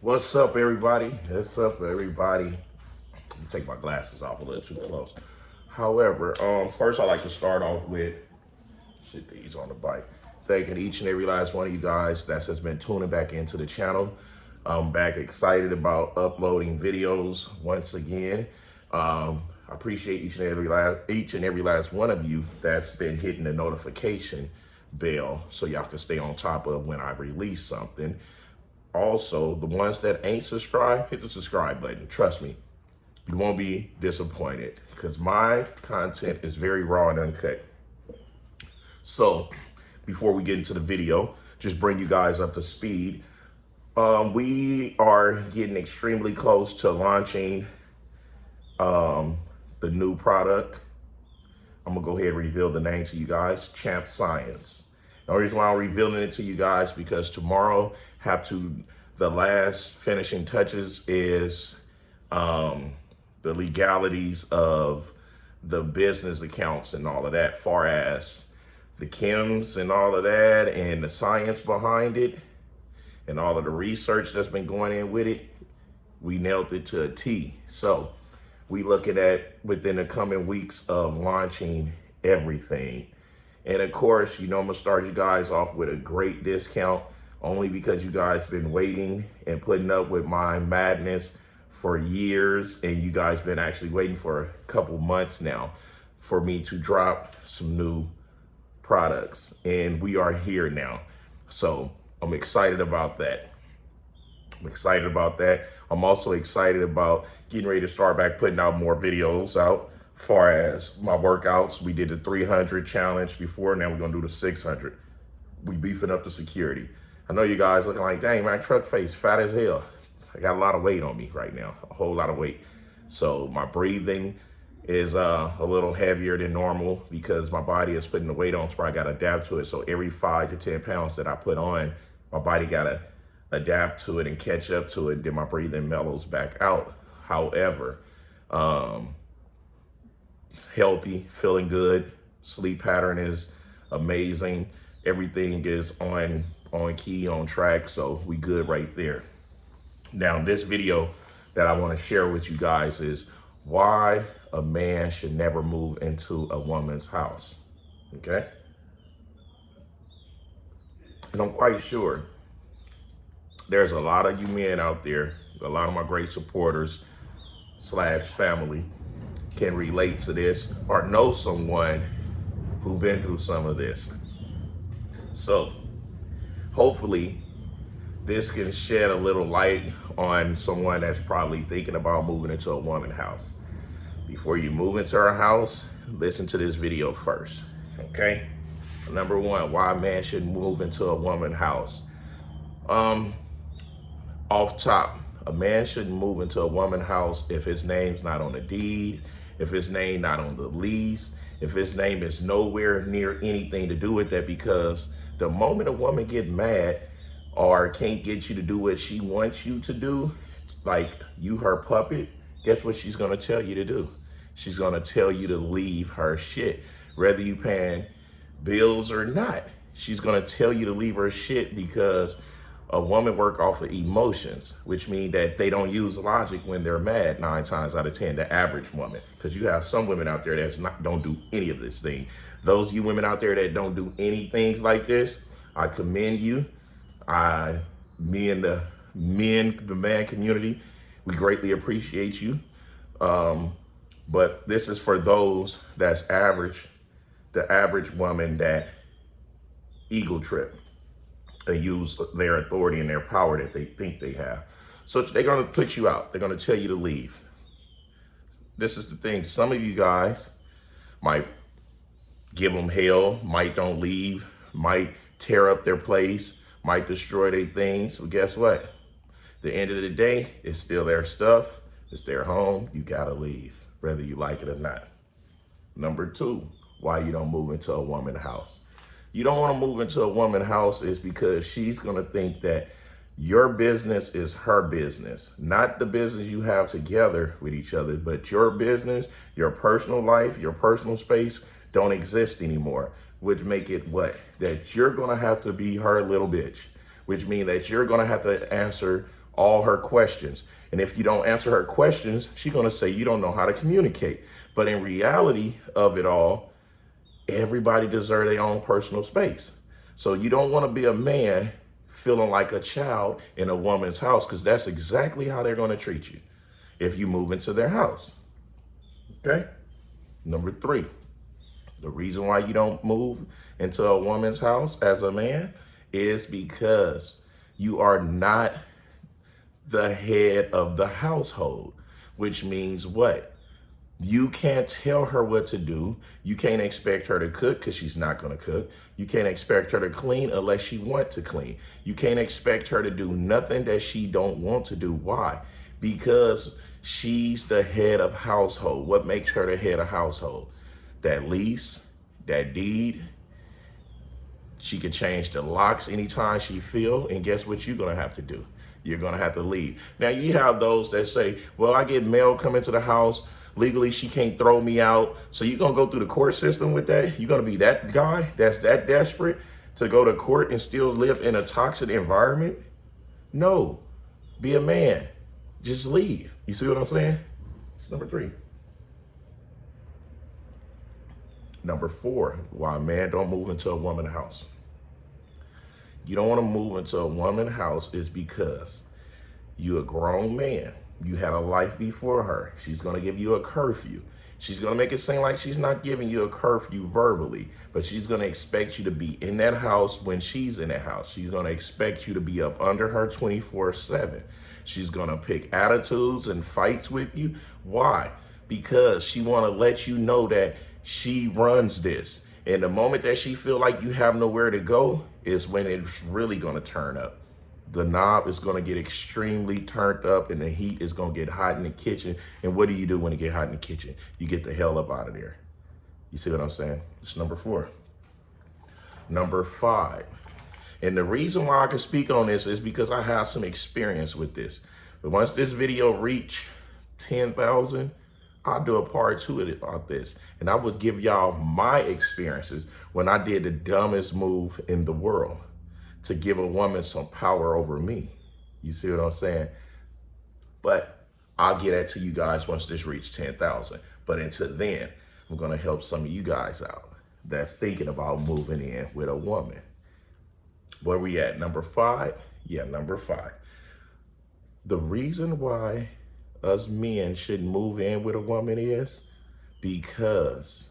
What's up, everybody? What's up, everybody? Take my glasses off a little too close. However, first I like to start off with shit these on the bike. Thanking each and every last one of you guys that has been tuning back into the channel. I'm back excited about uploading videos once again. I appreciate each and every last one of you that's been hitting the notification bell so y'all can stay on top of when I release something. Also, the ones that ain't subscribed, hit the subscribe button. Trust me, you won't be disappointed because my content is very raw and uncut. So before we get into the video, just bring you guys up to speed. We are getting extremely close to launching the new product. I'm gonna go ahead and reveal the name to you guys, Champ Science. The only reason why I'm revealing it to you guys because tomorrow the last finishing touches is the legalities of the business accounts and all of that, far as the chems and all of that and the science behind it and all of the research that's been going in with it. We nailed it to a T. So we looking at within the coming weeks of launching everything. And of course, I'm gonna start you guys off with a great discount only because you guys been waiting and putting up with my madness for years. And you guys been actually waiting for a couple months now for me to drop some new products. And we are here now. So I'm excited about that. I'm also excited about getting ready to start back putting out more videos out. Far as my workouts, we did the 300 challenge before, now we're gonna do the 600. We beefing up the security. I know you guys looking like, dang, my truck face fat as hell. I got a lot of weight on me right now, a whole lot of weight. So my breathing is a little heavier than normal because my body is putting the weight on, so I gotta adapt to it. So every 5 to 10 pounds that I put on, my body gotta adapt to it and catch up to it, then my breathing mellows back out. However, healthy, feeling good, sleep pattern is amazing, everything is on key, on track, so we good right there. Now, this video that I want to share with you guys is why a man should never move into a woman's house, okay? And I'm quite sure there's a lot of you men out there, a lot of my great supporters / family can relate to this or know someone who's been through some of this. So hopefully this can shed a little light on someone that's probably thinking about moving into a woman's house. Before you move into her house, listen to this video first, okay? Number one, why a man should move into a woman's house. Off top, a man shouldn't move into a woman's house if his name's not on the deed, if his name not on the lease, if his name is nowhere near anything to do with that, because the moment a woman get mad or can't get you to do what she wants you to do, like you her puppet, guess what she's gonna tell you to do? She's gonna tell you to leave her shit, whether you paying bills or not. She's gonna tell you to leave her shit because a woman work off of emotions, which means that they don't use logic when they're mad 9 times out of 10, the average woman. Because you have some women out there that don't do any of this thing. Those you women out there that don't do anything like this, I commend you. Me and the man community, we greatly appreciate you. But this is for those that's average, the average woman that ego trip. They use their authority and their power that they think they have. So they're gonna put you out. They're gonna tell you to leave. This is the thing. Some of you guys might give them hell, might don't leave, might tear up their place, might destroy their things. But guess what? At the end of the day, it's still their stuff. It's their home. You gotta leave, whether you like it or not. Number two, why you don't move into a woman's house. You don't want to move into a woman's house is because she's going to think that your business is her business, not the business you have together with each other, but your business, your personal life, your personal space don't exist anymore, which make it what? That you're going to have to be her little bitch, which means that you're going to have to answer all her questions. And if you don't answer her questions, she's going to say you don't know how to communicate. But in reality of it all, everybody deserves their own personal space. So you don't want to be a man feeling like a child in a woman's house, because that's exactly how they're going to treat you if you move into their house. Okay? Number 3, the reason why you don't move into a woman's house as a man is because you are not the head of the household, which means what? You can't tell her what to do. You can't expect her to cook because she's not going to cook. You can't expect her to clean unless she wants to clean. You can't expect her to do nothing that she don't want to do. Why? Because she's the head of household. What makes her the head of household? That lease, that deed. She can change the locks anytime she feel. And guess what you're going to have to do? You're going to have to leave. Now, you have those that say, well, I get mail coming to the house. Legally, she can't throw me out. So you're going to go through the court system with that? You're going to be that guy that's that desperate to go to court and still live in a toxic environment? No. Be a man. Just leave. You see what I'm saying? It's number 3. Number 4, why a man don't move into a woman's house. You don't want to move into a woman's house is because you're a grown man. You had a life before her. She's going to give you a curfew. She's going to make it seem like she's not giving you a curfew verbally, but she's going to expect you to be in that house when she's in that house. She's going to expect you to be up under her 24/7. She's going to pick attitudes and fights with you. Why? Because she want to let you know that she runs this. And the moment that she feel like you have nowhere to go is when it's really going to turn up. The knob is going to get extremely turned up and the heat is going to get hot in the kitchen. And what do you do when it get hot in the kitchen? You get the hell up out of there. You see what I'm saying? It's number 4. Number 5. And the reason why I can speak on this is because I have some experience with this. But once this video reach 10,000, I'll do a part 2 about this. And I would give y'all my experiences when I did the dumbest move in the world to give a woman some power over me. You see what I'm saying? But I'll get that to you guys once this reaches 10,000. But until then, I'm going to help some of you guys out that's thinking about moving in with a woman. Where we at? Number 5? Yeah, number 5. The reason why us men shouldn't move in with a woman is because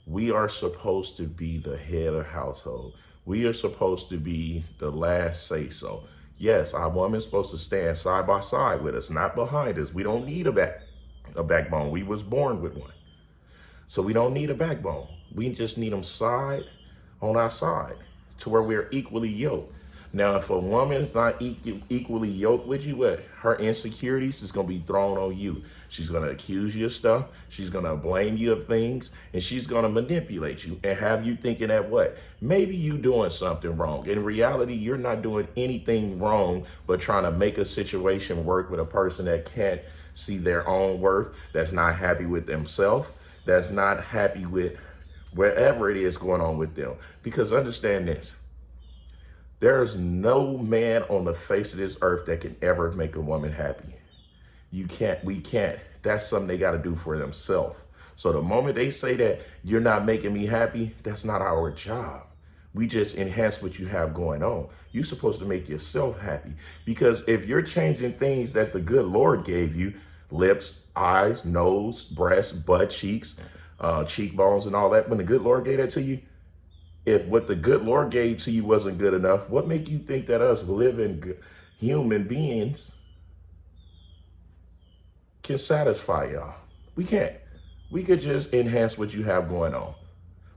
we are supposed to be the head of household. We are supposed to be the last say so. Yes, our woman's supposed to stand side by side with us, not behind us. We don't need a backbone. We was born with one. So we don't need a backbone. We just need them side on our side to where we're equally yoked. Now, if a woman is not equally yoked with you, what? Her insecurities is going to be thrown on you. She's going to accuse you of stuff. She's going to blame you of things. And she's going to manipulate you and have you thinking that what? Maybe you doing something wrong. In reality, you're not doing anything wrong, but trying to make a situation work with a person that can't see their own worth, that's not happy with themselves, that's not happy with wherever it is going on with them. Because understand this. There's no man on the face of this earth that can ever make a woman happy. You can't, we can't. That's something they got to do for themselves. So the moment they say that you're not making me happy, that's not our job. We just enhance what you have going on. You're supposed to make yourself happy. Because if you're changing things that the good Lord gave you, lips, eyes, nose, breast, butt, cheeks, cheekbones and all that, when the good Lord gave that to you, if what the good Lord gave to you wasn't good enough, what make you think that us living human beings can satisfy y'all? We can't. We could just enhance what you have going on.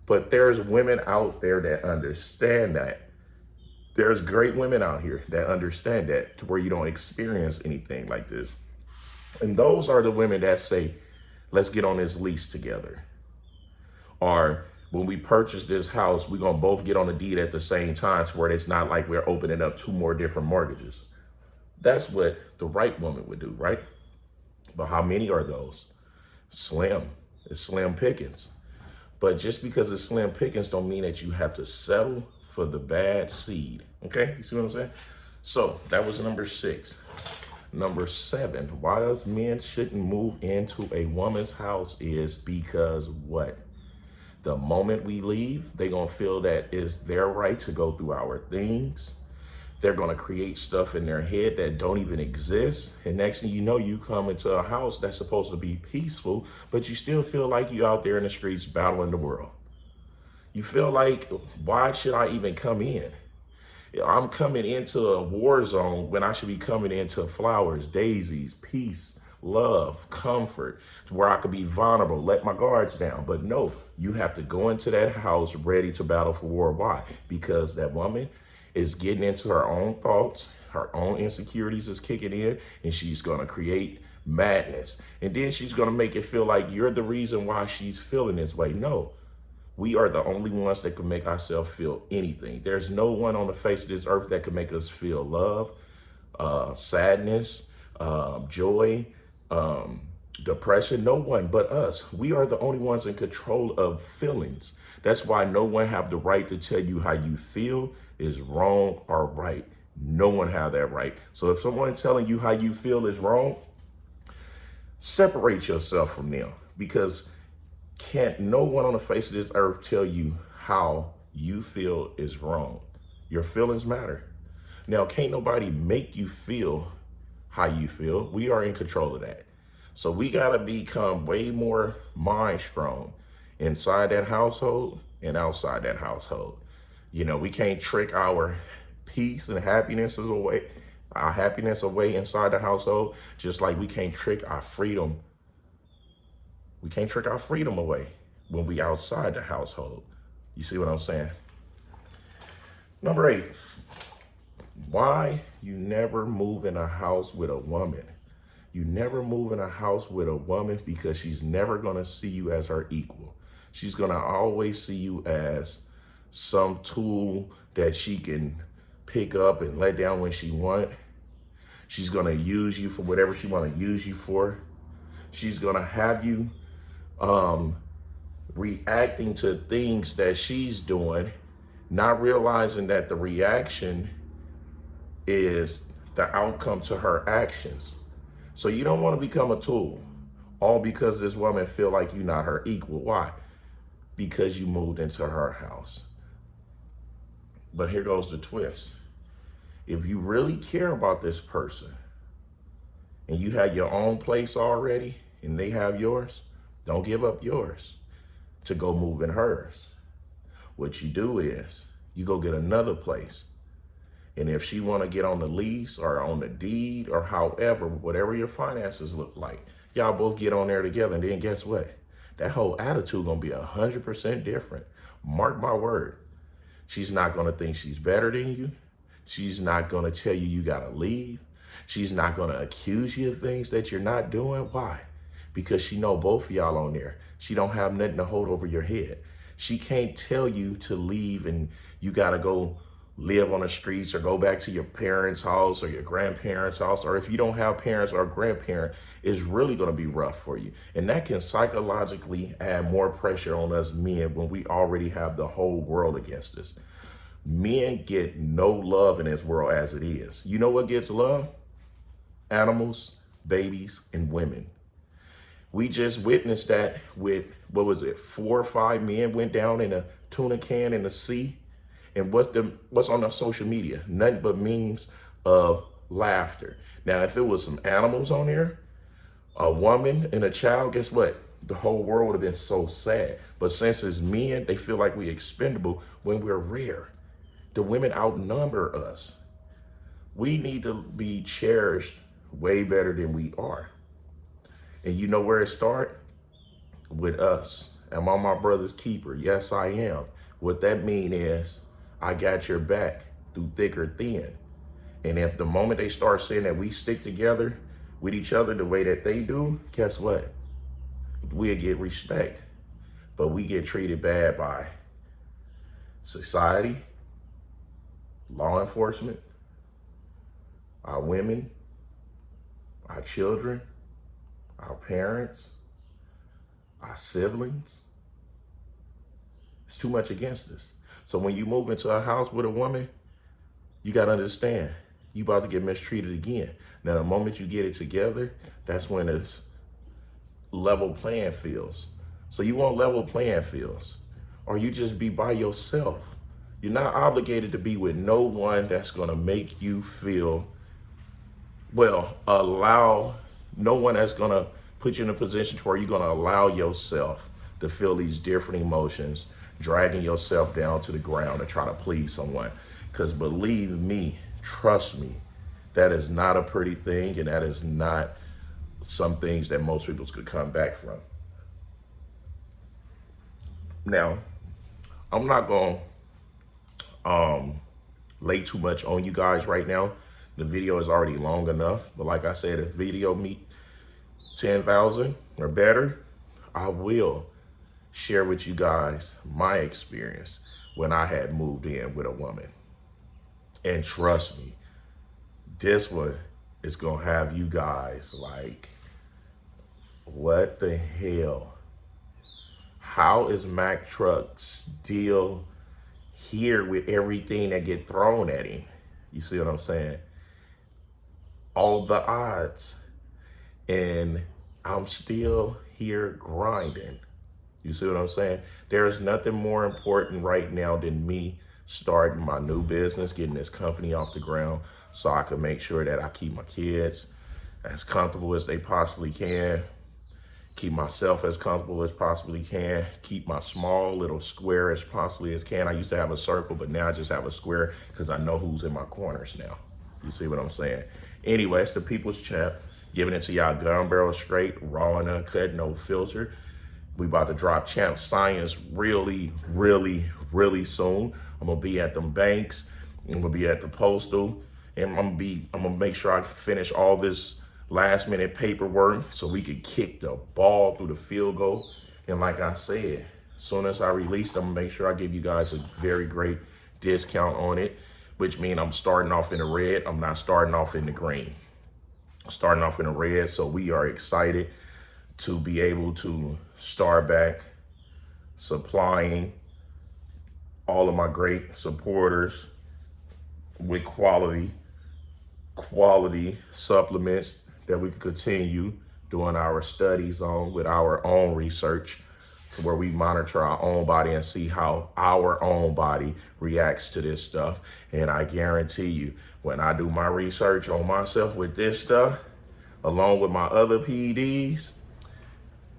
But there's women out there that understand that. There's great women out here that understand that to where you don't experience anything like this. And those are the women that say, let's get on this lease together. Or when we purchase this house, we're going to both get on the deed at the same time to where it's not like we're opening up 2 more different mortgages. That's what the right woman would do, right? But how many are those? Slim. It's slim pickings. But just because it's slim pickings don't mean that you have to settle for the bad seed. Okay? You see what I'm saying? So that was number 6. Number 7, why us men shouldn't move into a woman's house is because what? The moment we leave, they're going to feel that it's their right to go through our things. They're going to create stuff in their head that don't even exist. And next thing you know, you come into a house that's supposed to be peaceful, but you still feel like you out there in the streets battling the world. You feel like, why should I even come in? I'm coming into a war zone when I should be coming into flowers, daisies, peace, love, comfort, to where I could be vulnerable, let my guards down. But no, you have to go into that house ready to battle for war. Why? Because that woman is getting into her own thoughts, her own insecurities is kicking in, and she's going to create madness. And then she's going to make it feel like you're the reason why she's feeling this way. No. We are the only ones that can make ourselves feel anything. There's no one on the face of this earth that can make us feel love, sadness, joy, depression. No one but us. We are the only ones in control of feelings. That's why no one have the right to tell you how you feel is wrong or right. No one have that right. So if someone's telling you how you feel is wrong, separate yourself from them, because can't no one on the face of this earth tell you how you feel is wrong. Your feelings matter. Now, can't nobody make you feel how you feel. We are in control of that. So we got to become way more mind strong inside that household and outside that household. You know, we can't trick our peace and happiness away, our happiness away inside the household, just like we can't trick our freedom. We can't trick our freedom away when we outside the household. You see what I'm saying? Number 8, why you never move in a house with a woman. You never move in a house with a woman because she's never going to see you as her equal. She's going to always see you as some tool that she can pick up and let down when she want. She's going to use you for whatever she want to use you for. She's going to have you reacting to things that she's doing, not realizing that the reaction is the outcome to her actions. So you don't want to become a tool, all because this woman feel like you're not her equal. Why? Because you moved into her house. But here goes the twist. If you really care about this person and you had your own place already and they have yours, don't give up yours to go move in hers. What you do is you go get another place. And if she want to get on the lease or on the deed or however, whatever your finances look like, y'all both get on there together. And then guess what? That whole attitude going to be 100% different. Mark my word. She's not going to think she's better than you. She's not going to tell you you got to leave. She's not going to accuse you of things that you're not doing. Why? Because she know both of y'all on there. She don't have nothing to hold over your head. She can't tell you to leave and you got to go live on the streets or go back to your parents' house or your grandparents' house. Or if you don't have parents or a grandparent, it's really going to be rough for you. And that can psychologically add more pressure on us men when we already have the whole world against us. Men get no love in this world as it is. You know what gets love? Animals, babies, and women. We just witnessed that with, 4 or 5 men went down in a tuna can in the sea. And what's on the social media? Nothing but memes of laughter. Now, if it was some animals on there, a woman and a child, guess what? The whole world would have been so sad. But since it's men, they feel like we're expendable when we're rare. The women outnumber us. We need to be cherished way better than we are. And you know where it starts? With us. Am I my brother's keeper? Yes, I am. What that means is I got your back through thick or thin. And if the moment they start saying that we stick together with each other the way that they do, guess what? We'll get respect. But we get treated bad by society, law enforcement, our women, our children, our parents, our siblings. It's too much against us. So when you move into a house with a woman, you got to understand, you about to get mistreated again. Now, the moment you get it together, that's when it's level playing fields. So you want level playing fields, or you just be by yourself. You're not obligated to be with no one that's gonna make you feel, allow no one that's gonna put you in a position to where you're gonna allow yourself to feel these different emotions, dragging yourself down to the ground to try to please someone. Because believe me, trust me, that is not a pretty thing, and that is not some things that most people could come back from. Now, I'm not gonna lay too much on you guys right now. The video is already long enough, but like I said, if video meet 10,000 or better, I will share with you guys my experience when I had moved in with a woman. And trust me, this one is gonna have you guys like, what the hell? How is Mack Truck still here with everything that get thrown at him? You see what I'm saying? All the odds. And I'm still here grinding. You see what I'm saying? There is nothing more important right now than me starting my new business, getting this company off the ground so I can make sure that I keep my kids as comfortable as they possibly can, keep myself as comfortable as possibly can, keep my small little square as possibly as can. I used to have a circle, but now I just have a square because I know who's in my corners now. You see what I'm saying? Anyway, it's the People's Champ, giving it to y'all gun barrel straight, raw and uncut, no filter. We about to drop Champ Science really, really, really soon. I'm gonna be at them banks. I'm gonna be at the postal, and I'm gonna make sure I finish all this last minute paperwork so we could kick the ball through the field goal. And like I said, as soon as I release it, I'm gonna make sure I give you guys a very great discount on it, which means I'm starting off in the red. I'm not starting off in the green. I'm starting off in the red, so we are excited to be able to start back supplying all of my great supporters with quality supplements that we can continue doing our studies on with our own research, to where we monitor our own body and see how our own body reacts to this stuff. And I guarantee you, when I do my research on myself with this stuff, along with my other PEDs,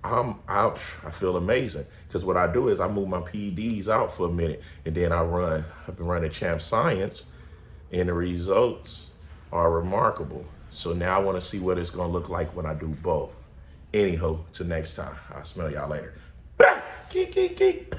I feel amazing. Because what I do is I move my PEDs out for a minute, and then I've been running Champ Science, and the results are remarkable. So now I want to see what it's going to look like when I do both. Anyhow, till next time, I'll smell y'all later. Geek, geek, geek.